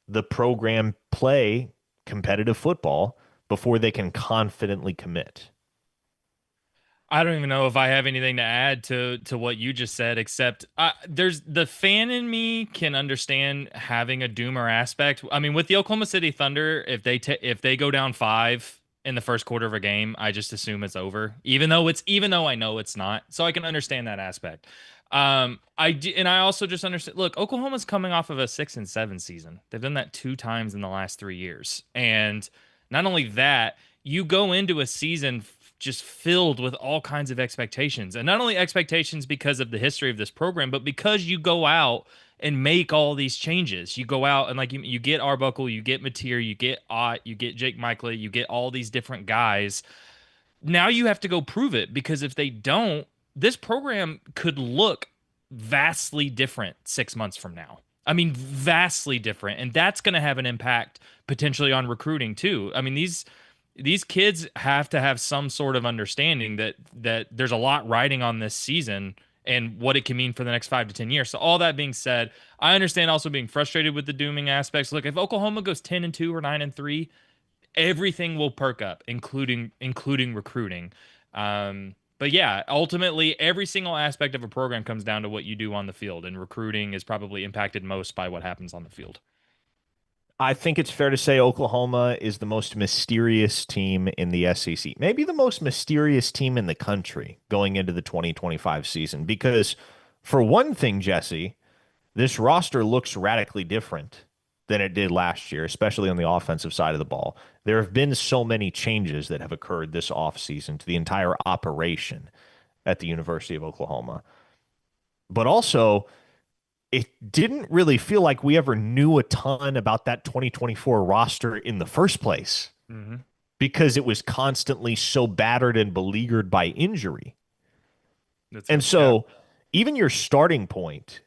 the program play competitive football before they can confidently commit.
I don't even know if I have anything to add to what you just said, except there's the fan in me can understand having a doomer aspect. I mean, with the Oklahoma City Thunder, if they go down five in the first quarter of a game, I just assume it's over, even though I know it's not. So I can understand that aspect. And I also just understand. Look, Oklahoma's coming off of a 6-7 season. They've done that 2 times in the last 3 years, and not only that, you go into a season just filled with all kinds of expectations. And not only expectations because of the history of this program, but because you go out and make all these changes. You go out and like you get Arbuckle, you get Mateer, you get Ott, you get Jake Michael, you get all these different guys. Now you have to go prove it, because if they don't, this program could look vastly different 6 months from now. I mean, vastly different. And that's going to have an impact potentially on recruiting too. I mean, these kids have to have some sort of understanding that there's a lot riding on this season and what it can mean for the next 5 to 10 years. So all that being said, I understand also being frustrated with the dooming aspects. Look, if Oklahoma goes 10-2 or 9-3, everything will perk up, including recruiting. But yeah, ultimately, every single aspect of a program comes down to what you do on the field, and recruiting is probably impacted most by what happens on the field.
I think it's fair to say Oklahoma is the most mysterious team in the SEC, maybe the most mysterious team in the country going into the 2025 season. Because, for one thing, Jesse, this roster looks radically different than it did last year, especially on the offensive side of the ball. There have been so many changes that have occurred this offseason to the entire operation at the University of Oklahoma. But also, it didn't really feel like we ever knew a ton about that 2024 roster in the first place
Mm-hmm.
because it was constantly so battered and beleaguered by injury.
That's
And
it. Yeah.
so, even your starting point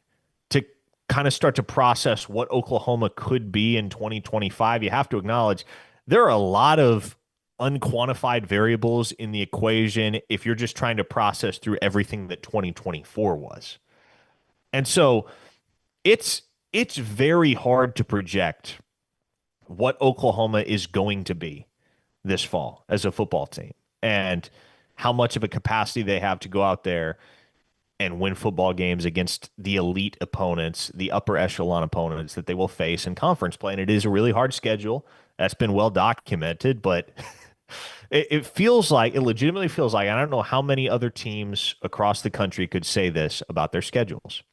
to kind of start to process what Oklahoma could be in 2025, you have to acknowledge there are a lot of unquantified variables in the equation if you're just trying to process through everything that 2024 was. And so, it's it's very hard to project what Oklahoma is going to be this fall as a football team and how much of a capacity they have to go out there and win football games against the elite opponents, the upper echelon opponents that they will face in conference play. And it is a really hard schedule. That's been well documented, but it feels like, it legitimately feels like, I don't know how many other teams across the country could say this about their schedules.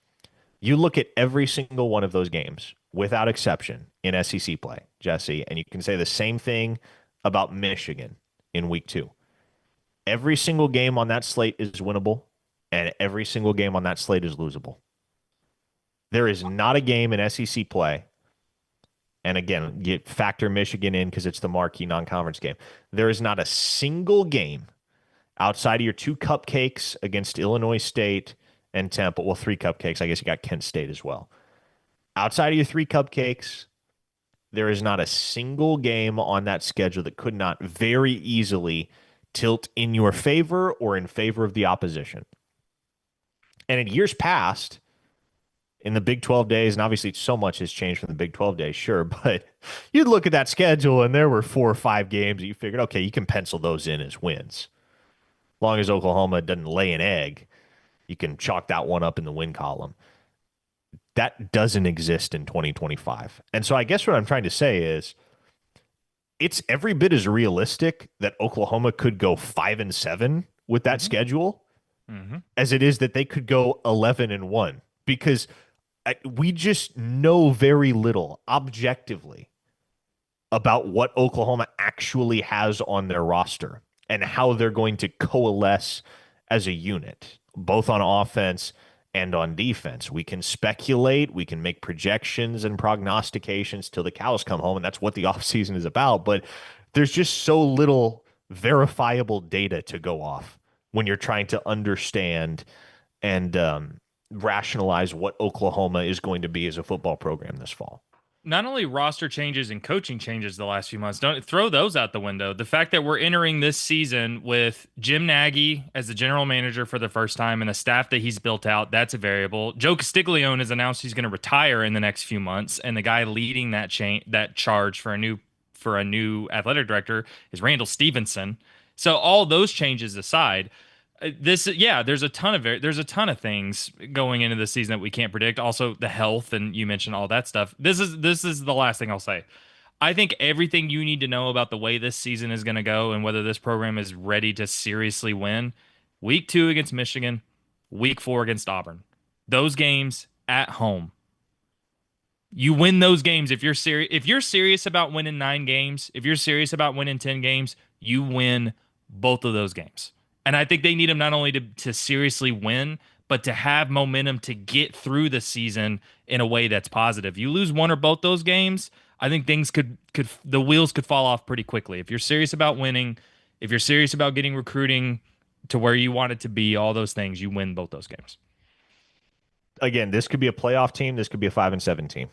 You look at every single one of those games without exception in SEC play, Jesse, and you can say the same thing about Michigan in week 2. Every single game on that slate is winnable, and every single game on that slate is losable. There is not a game in SEC play, and again, you factor Michigan in because it's the marquee non-conference game. There is not a single game outside of your 2 cupcakes against Illinois State and Temple. Well, 3 cupcakes. I guess you got Kent State as well. Outside of your 3 cupcakes, there is not a single game on that schedule that could not very easily tilt in your favor or in favor of the opposition. And in years past, in the Big 12 days, and obviously so much has changed from the Big 12 days, sure, but you'd look at that schedule and there were 4 or 5 games that you figured, okay, you can pencil those in as wins. As long as Oklahoma doesn't lay an egg, you can chalk that one up in the win column. That doesn't exist in 2025. And so I guess what I'm trying to say is it's every bit as realistic that Oklahoma could go 5-7 with that
Mm-hmm.
schedule
Mm-hmm.
as it is that they could go 11-1 because we just know very little objectively about what Oklahoma actually has on their roster and how they're going to coalesce as a unit, both on offense and on defense. We can speculate, we can make projections and prognostications till the cows come home, and that's what the offseason is about. But there's just so little verifiable data to go off when you're trying to understand and rationalize what Oklahoma is going to be as a football program this fall.
not only roster changes and coaching changes the last few months, don't throw those out the window. The fact that we're entering this season with Jim Nagy as the general manager for the first time and the staff that he's built out, that's a variable. Joe Castiglione has announced he's going to retire in the next few months, and the guy leading that charge for a new athletic director is Randall Stevenson. So all those changes aside, there's a ton of things going into the season that we can't predict. Also, the health, and you mentioned all that stuff. This is the last thing I'll say. I think everything you need to know about the way this season is going to go and whether this program is ready to seriously win. Week 2 against Michigan, week 4 against Auburn. Those games at home. You win those games if you're serious. If you're serious about winning 9 games, if you're serious about winning 10 games, you win both of those games. And I think they need them not only to seriously win, but to have momentum to get through the season in a way that's positive. You lose one or both those games, I think things could the wheels could fall off pretty quickly. If you're serious about winning, if you're serious about getting recruiting to where you want it to be, all those things, you win both those games.
Again, this could be a playoff team. This could be a 5-7 team.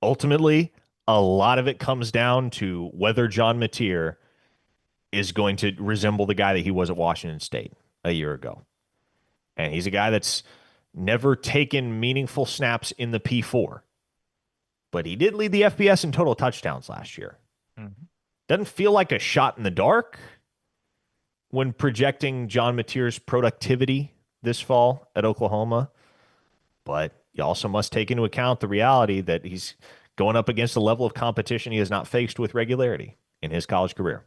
Ultimately, a lot of it comes down to whether John Mateer is going to resemble the guy that he was at Washington State a year ago. And he's a guy that's never taken meaningful snaps in the P4. But he did lead the FBS in total touchdowns last year.
Mm-hmm.
Doesn't feel like a shot in the dark when projecting John Mateer's productivity this fall at Oklahoma. But you also must take into account the reality that he's going up against a level of competition he has not faced with regularity in his college career.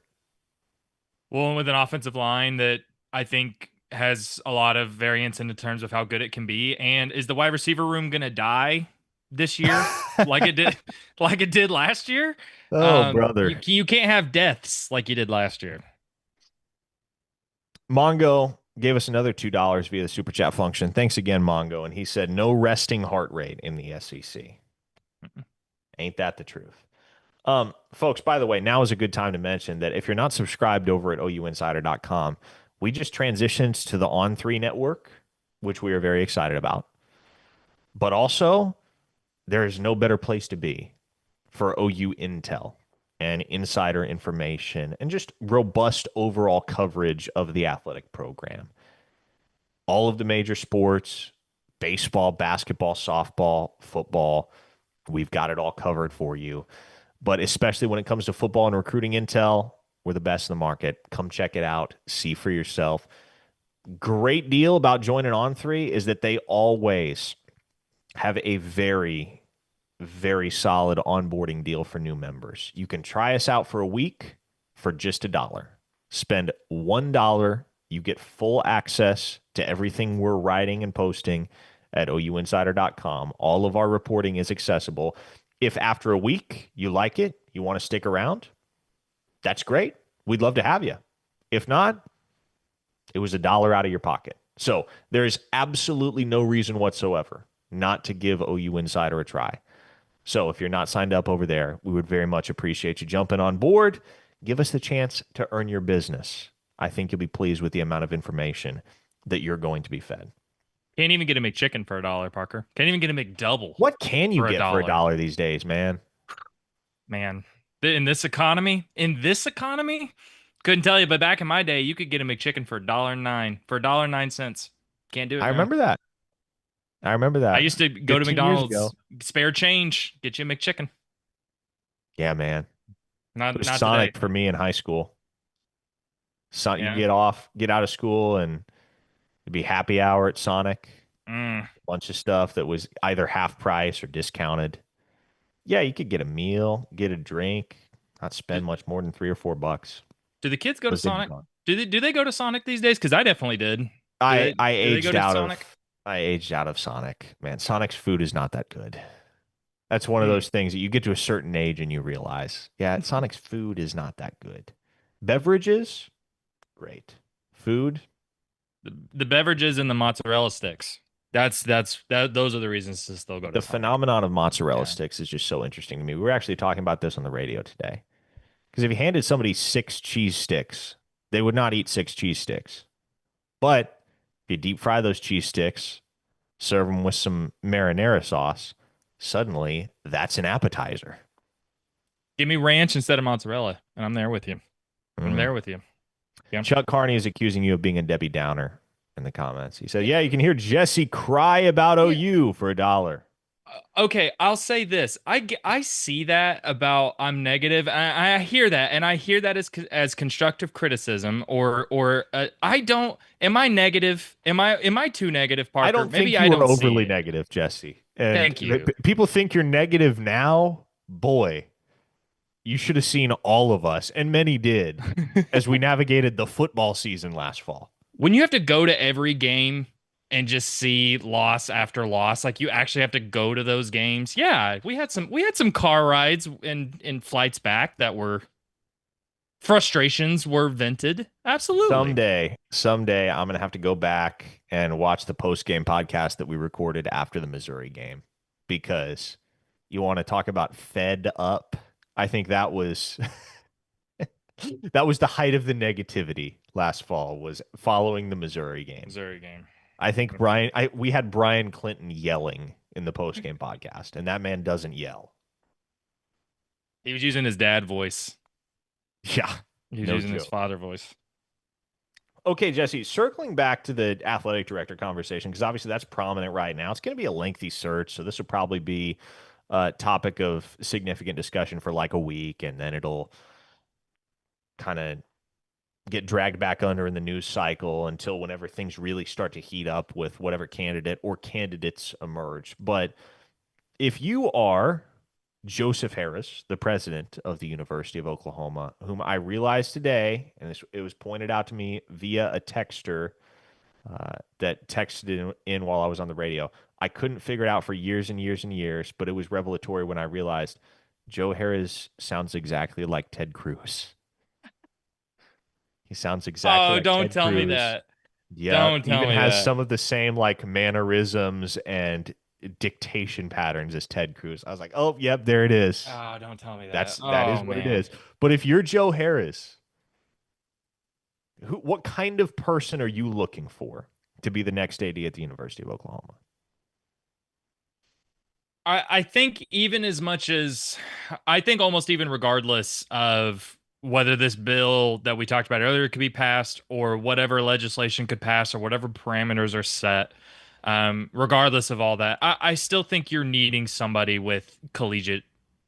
Well, and with an offensive line that I think has a lot of variance in terms of how good it can be. And is the wide receiver room going to die this year like it did like it did last year?
Oh, brother.
You can't have deaths like you did last year.
Mongo gave us another $2 via the super chat function. Thanks again, Mongo. And he said, no resting heart rate in the SEC. Ain't that the truth? Folks, by the way, now is a good time to mention that if you're not subscribed over at ouinsider.com, we just transitioned to the On3 network, which we are very excited about. But also, there is no better place to be for OU intel and insider information and just robust overall coverage of the athletic program. All of the major sports, baseball, basketball, softball, football, we've got it all covered for you. But especially when it comes to football and recruiting intel, we're the best in the market. Come check it out. See for yourself. Great deal about joining On3 is that they always have a very, very solid onboarding deal for new members. You can try us out for a week for just $1. Spend $1. You get full access to everything we're writing and posting at ouinsider.com. All of our reporting is accessible. If after a week you like it, you want to stick around, that's great. We'd love to have you. If not, it was $1 out of your pocket. So there is absolutely no reason whatsoever not to give OU Insider a try. So if you're not signed up over there, we would very much appreciate you jumping on board. Give us the chance to earn your business. I think you'll be pleased with the amount of information that you're going to be fed.
Can't even get a McChicken for $1, Parker. Can't even get a McDouble.
What can you get for $1 these days, man?
Man, in this economy, couldn't tell you, but back in my day, you could get a McChicken for $1.09, for $1.09. Can't do it.
I remember that.
I used to go to McDonald's, spare change, get you a McChicken.
Yeah, man.
Not
Sonic
today.
for me in high school.
Yeah.
You get out of school, and it'd be happy hour at Sonic.
Mm.
A bunch of stuff that was either half price or discounted. Yeah, you could get a meal, get a drink, not spend much more than $3 or $4.
Do the kids go to Sonic? Do they go to Sonic these days? Because I definitely did.
I aged out of Sonic. Man, Sonic's food is not that good. That's one of those things that you get to a certain age and you realize, yeah, Sonic's food is not that good. Beverages, great. Food,
the beverages and the mozzarella sticks. Those are the reasons to still go to
the
Sonic.
phenomenon of mozzarella sticks is just so interesting to me. We were actually talking about this on the radio today. Because if you handed somebody 6 cheese sticks, they would not eat 6 cheese sticks. But if you deep fry those cheese sticks, serve them with some marinara sauce, suddenly that's an appetizer.
Give me ranch instead of mozzarella, and I'm there with you. I'm
Mm.
there with you. Yeah.
Chuck Carney is accusing you of being a Debbie Downer in the comments. He said, "Yeah, you can hear Jesse cry about
Yeah.
OU for $1."
Okay, I'll say this. I see that about I'm negative. I hear that, and I hear that as constructive criticism, or I don't. Am I negative? Am I too negative,
I
Parker?
don't
Maybe
think
I
you were
don't see
overly
it.
negative, Jesse. And
Thank you.
people think you're negative now. Boy, you should have seen all of us, and many did, as we navigated the football season last fall.
When you have to go to every game and just see loss after loss, like you actually have to go to those games. Yeah, we had some car rides and flights back that were frustrations were vented. Absolutely.
Someday, I'm gonna have to go back and watch the post game podcast that we recorded after the Missouri game because you want to talk about fed up. I think that was that was the height of the negativity last fall was following the Missouri game.
Missouri game.
I think we had Brian Clinton yelling in the post game podcast, and that man doesn't yell.
He was using his dad voice.
Yeah,
He was
no
using his
joke.
father voice.
Okay, Jesse, circling back to the athletic director conversation, because obviously that's prominent right now. It's going to be a lengthy search, so this will probably be a topic of significant discussion for like a week, and then it'll kind of get dragged back under in the news cycle until whenever things really start to heat up with whatever candidate or candidates emerge. But if you are Joseph Harris, the president of the University of Oklahoma, whom I realized today, and it was pointed out to me via a texter that texted in while I was on the radio. I couldn't figure it out for years and years and years, but it was revelatory when I realized Joe Harris sounds exactly like Ted Cruz. He sounds exactly
Oh,
like
don't
Ted
tell me
Cruz.
that.
Yep.
Don't tell
Even
me
has
that.
some of the same like mannerisms and dictation patterns as Ted Cruz. I was like, oh, yep, there it is.
Oh, don't tell me that.
That is
Oh
what it
man.
is. But if you're Joe Harris, what kind of person are you looking for to be the next AD at the University of Oklahoma?
I think even as much as I think almost even regardless of whether this bill that we talked about earlier could be passed or whatever legislation could pass or whatever parameters are set, regardless of all that, I still think you're needing somebody with collegiate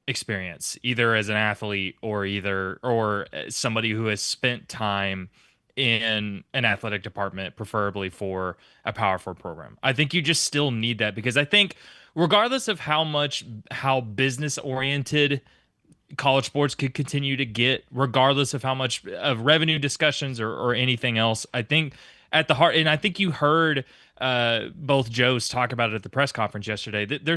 experience, either as an athlete or somebody who has spent time in an athletic department, preferably for a Power Four program. I think you just still need that because I think regardless of how business oriented college sports could continue to get, regardless of how much of revenue discussions or anything else. I think at the heart, and I think you heard both Joes talk about it at the press conference yesterday, that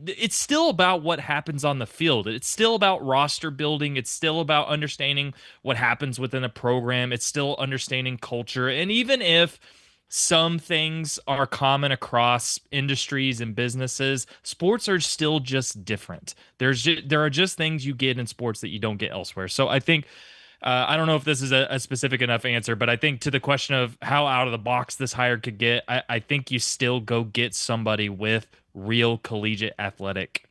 it's still about what happens on the field. It's still about roster building. It's still about understanding what happens within a program. It's still understanding culture. And even if some things are common across industries and businesses, sports are still just different. There are just things you get in sports that you don't get elsewhere. So I think I don't know if this is a specific enough answer, but I think to the question of how out of the box this hire could get, I think you still go get somebody with real collegiate athletic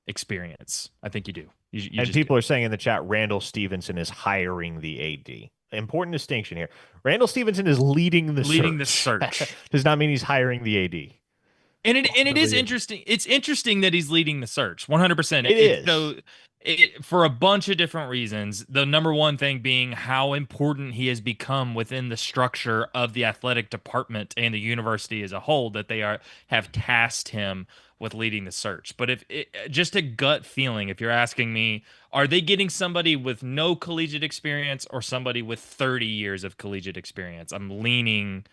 experience. I think you do. You
And
just do.
people are saying in the chat, Randall Stevenson is hiring the AD. Important distinction here. Randall Stevenson is leading the
Leading the
search.
search.
Does not mean he's hiring the AD.
And it is
Ultimately,
interesting. It's interesting that he's leading the search 100%.
it
It
is.
though it for a bunch of different reasons. The number one thing being how important he has become within the structure of the athletic department and the university as a whole that they are have tasked him with leading the search. But if it, just a gut feeling, if you're asking me, are they getting somebody with no collegiate experience or somebody with 30 years of collegiate experience? I'm leaning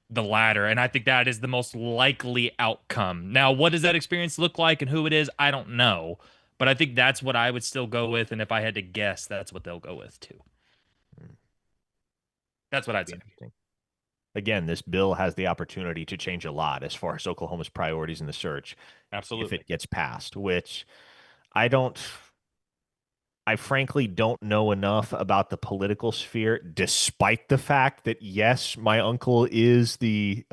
the latter. And I think that is the most likely outcome. Now, what does that experience look like and who it is? I don't know. But I think that's what I would still go with. And if I had to guess, that's what they'll go with too. That's what
Should
I'd
be
say.
interesting. Again, this bill has the opportunity to change a lot as far as Oklahoma's priorities in the search if
Absolutely.
it gets passed, which I don't, I frankly don't know enough about the political sphere, despite the fact that, yes, my uncle is the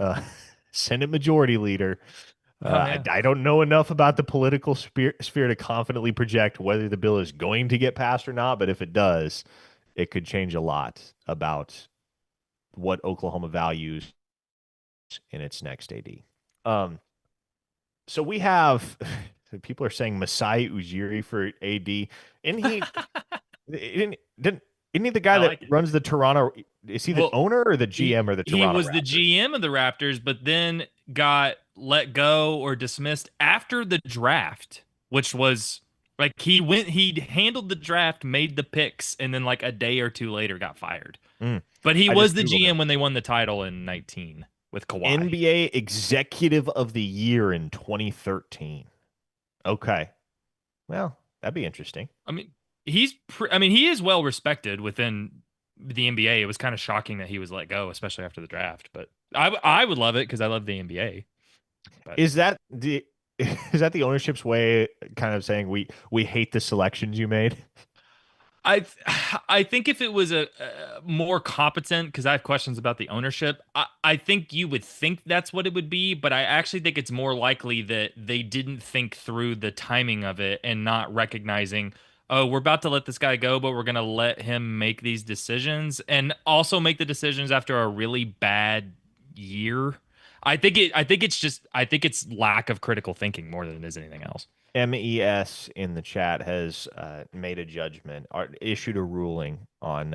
Senate Majority Leader.
Oh yeah.
I don't know enough about the political sphere to confidently project whether the bill is going to get passed or not, but if it does, it could change a lot about what Oklahoma values in its next AD. Um, so we have people are saying Masai Ujiri for AD, and didn't isn't he the guy
I
that
like it.
runs the Toronto? Is he the
Well,
owner or the GM or the
he
Toronto
was the
Raptors?
GM of the Raptors, but then got let go or dismissed after the draft, which was like he handled the draft, made the picks, and then like a day or two later got fired.
Mm,
But he
I
was
just
the
googled him.
GM when they won the title in 19 with Kawhi.
NBA Executive of the Year in 2013. Okay, well that'd be interesting.
I mean, I mean, he is well respected within the NBA. It was kind of shocking that he was let go, especially after the draft. But I would love it because I love the NBA. But
Is that the is that the ownership's way, kind of saying we hate the selections you made?
I I think if it was a more competent, because I have questions about the ownership, I think you would think that's what it would be, but I actually think it's more likely that they didn't think through the timing of it and not recognizing, oh, we're about to let this guy go, but we're gonna let him make these decisions and also make the decisions after a really bad year. I think it's lack of critical thinking more than it is anything else.
MES in the chat has made a judgment or issued a ruling on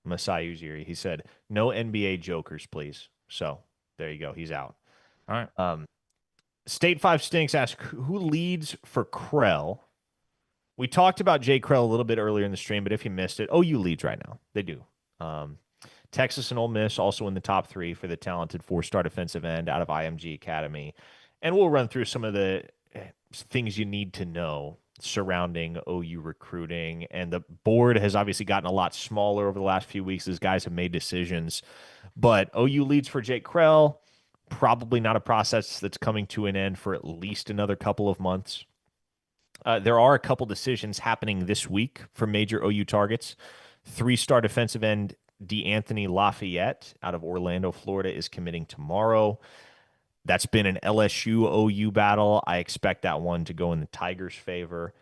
Masai Ujiri. He said, no NBA jokers, please. So there you go. He's out.
All right.
Um, State 5 Stinks asked, who leads for Krell? We talked about Jake Kreul a little bit earlier in the stream, but if you missed it, OU leads right now. They do. Um, Texas and Ole Miss also in the top three for the talented four-star defensive end out of IMG Academy. And we'll run through some of the things you need to know surrounding OU recruiting. And the board has obviously gotten a lot smaller over the last few weeks as guys have made decisions. But OU leads for Jake Kreul. Probably not a process that's coming to an end for at least another couple of months. There are a couple decisions happening this week for major OU targets. Three-star defensive end DeAnthony Lafayette out of Orlando, Florida, is committing tomorrow. That's been an LSU OU battle. I expect that one to go in the Tigers' favor.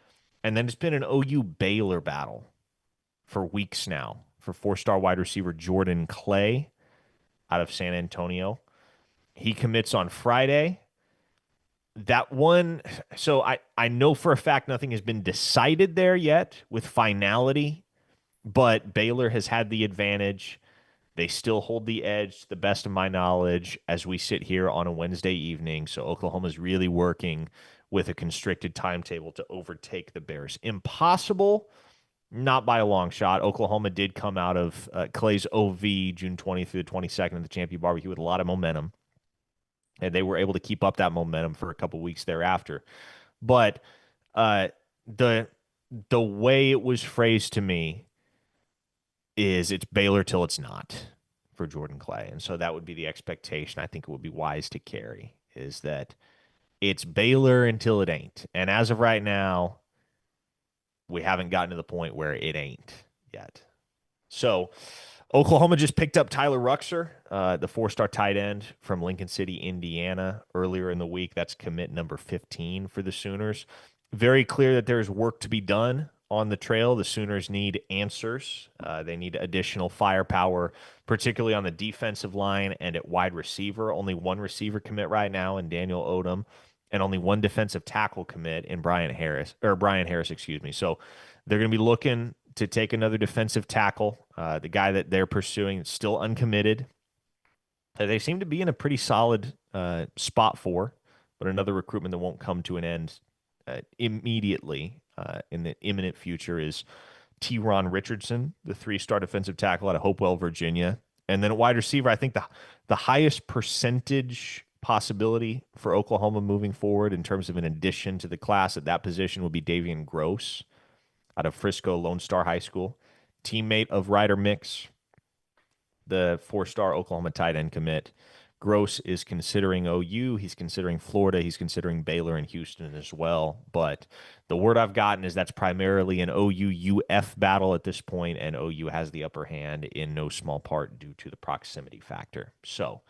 And then it's been an OU Baylor battle for weeks now for four-star wide receiver Jordan Clay out of San Antonio. He commits on Friday. That one, so I know for a fact nothing has been decided there yet with finality, but Baylor has had the advantage. They still hold the edge, to the best of my knowledge, as we sit here on a Wednesday evening. So Oklahoma's really working with a constricted timetable to overtake the Bears. Impossible, not by a long shot. Oklahoma did come out of Clay's OV June 20th through the 22nd of the Champion Barbecue with a lot of momentum, and they were able to keep up that momentum for a couple weeks thereafter. But uh, the the way it was phrased to me is it's Baylor till it's not for Jordan Clay. And so that would be the expectation I think it would be wise to carry, is that it's Baylor until it ain't. And as of right now, we haven't gotten to the point where it ain't yet. So Oklahoma just picked up Tyler Ruxer, the four-star tight end from Lincoln City, Indiana, earlier in the week. That's commit number 15 for the Sooners. Very clear that there's work to be done on the trail. The Sooners need answers. They need additional firepower, particularly on the defensive line and at wide receiver. Only one receiver commit right now in Daniel Odom, and only one defensive tackle commit in Brian Harris, excuse me. So they're going to be looking to take another defensive tackle. The guy that they're pursuing is still uncommitted. They seem to be in a pretty solid spot for, but another recruitment that won't come to an end immediately in the imminent future is T-Ron Richardson, the three-star defensive tackle out of Hopewell, Virginia. And then a wide receiver, I think the highest percentage possibility for Oklahoma moving forward in terms of an addition to the class at that position would be Davian Gross out of Frisco Lone Star High School, teammate of Ryder Mix, the four-star Oklahoma tight end commit. Gross is considering OU. He's considering Florida. He's considering Baylor and Houston as well. But the word I've gotten is that's primarily an OU-UF battle at this point, and OU has the upper hand in no small part due to the proximity factor. So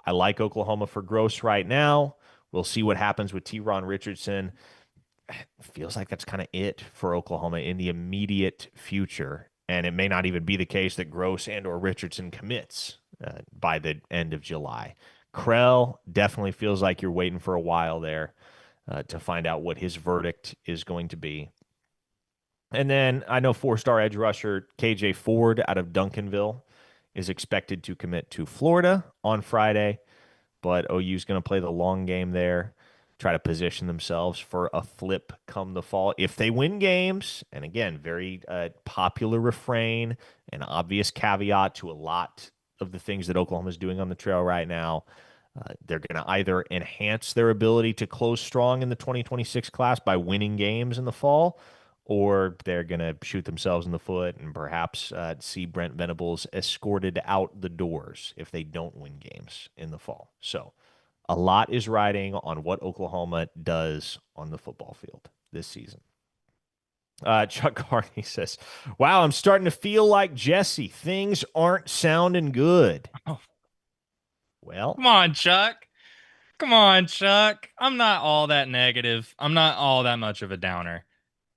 I like Oklahoma for Gross right now. We'll see what happens with T-Ron Richardson. Feels like that's kind of it for Oklahoma in the immediate future. And it may not even be the case that Gross and or Richardson commits by the end of July. Kreul definitely feels like you're waiting for a while there to find out what his verdict is going to be. And then I know four-star edge rusher KJ Ford out of Duncanville is expected to commit to Florida on Friday, but OU's going to play the long game there, try to position themselves for a flip come the fall. If they win games, and again, very popular refrain, an obvious caveat to a lot of the things that Oklahoma is doing on the trail right now. They're going to either enhance their ability to close strong in the 2026 class by winning games in the fall, or they're going to shoot themselves in the foot and perhaps see Brent Venables escorted out the doors if they don't win games in the fall. So a lot is riding on what Oklahoma does on the football field this season. Chuck Carney says, wow, I'm starting to feel like Jesse. Things aren't sounding good.
Oh,
Well,
come on, Chuck. Come on, Chuck. I'm not all that negative. I'm not all that much of a downer.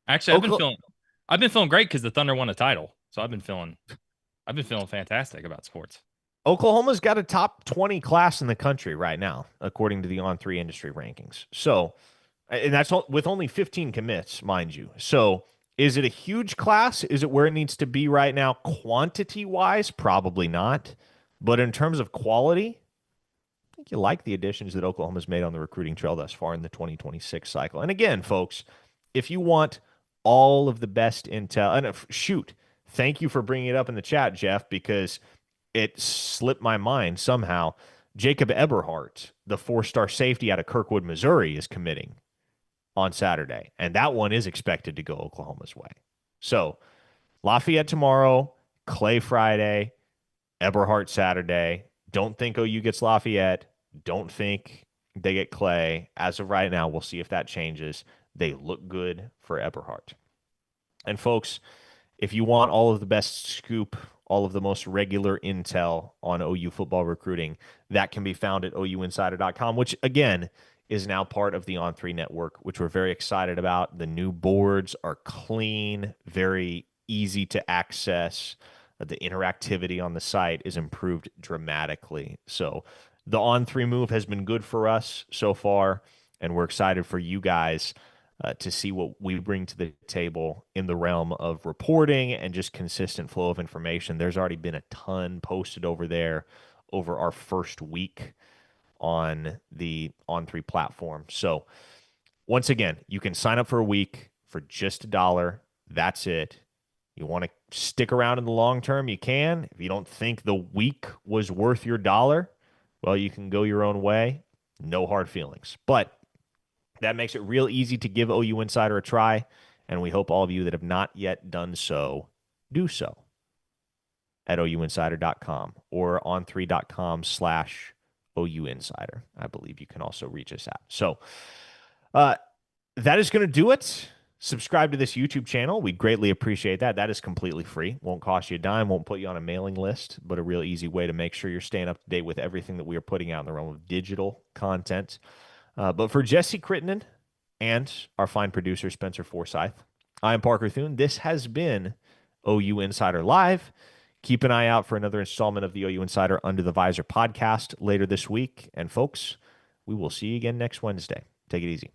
Actually,
Oklahoma,
I've been feeling great because the Thunder won a title. So I've been feeling fantastic about sports.
Oklahoma's got a top 20 class in the country right now, according to the On3 industry rankings. So, and that's with only 15 commits, mind you. So, is it a huge class? Is it where it needs to be right now, quantity wise? Probably not. But in terms of quality, I think you like the additions that Oklahoma's made on the recruiting trail thus far in the 2026 cycle. And again, folks, if you want all of the best intel, and shoot, thank you for bringing it up in the chat, Jeff, because it slipped my mind somehow. Jacob Eberhardt, the four-star safety out of Kirkwood, Missouri, is committing on Saturday, and that one is expected to go Oklahoma's way. So Lafayette tomorrow, Clay Friday, Eberhardt Saturday. Don't think OU gets Lafayette. Don't think they get Clay. As of right now, we'll see if that changes. They look good for Eberhardt. And folks, if you want all of the best scoop, all of the most regular intel on OU football recruiting, that can be found at ouinsider.com, which again is now part of the On3 network, which we're very excited about. The new boards are clean, very easy to access. The interactivity on the site is improved dramatically. So the On3 move has been good for us so far, and we're excited for you guys to see what we bring to the table in the realm of reporting and just consistent flow of information. There's already been a ton posted over there over our first week on the On3 platform. So once again, you can sign up for a week for just $1. That's it. You want to stick around in the long term, you can. If you don't think the week was worth your $1, well, you can go your own way. No hard feelings. But that makes it real easy to give OU Insider a try, and we hope all of you that have not yet done so do so at ouinsider.com or on3.com/OU Insider. I believe you can also reach us at. So that is going to do it. Subscribe to this YouTube channel. We'd greatly appreciate that. That is completely free. Won't cost you a dime. Won't put you on a mailing list, but a real easy way to make sure you're staying up to date with everything that we are putting out in the realm of digital content. But for Jesse Crittenden and our fine producer, Spencer Forsyth, I'm Parker Thune. This has been OU Insider Live. Keep an eye out for another installment of the OU Insider Under the Visor podcast later this week. And folks, we will see you again next Wednesday. Take it easy.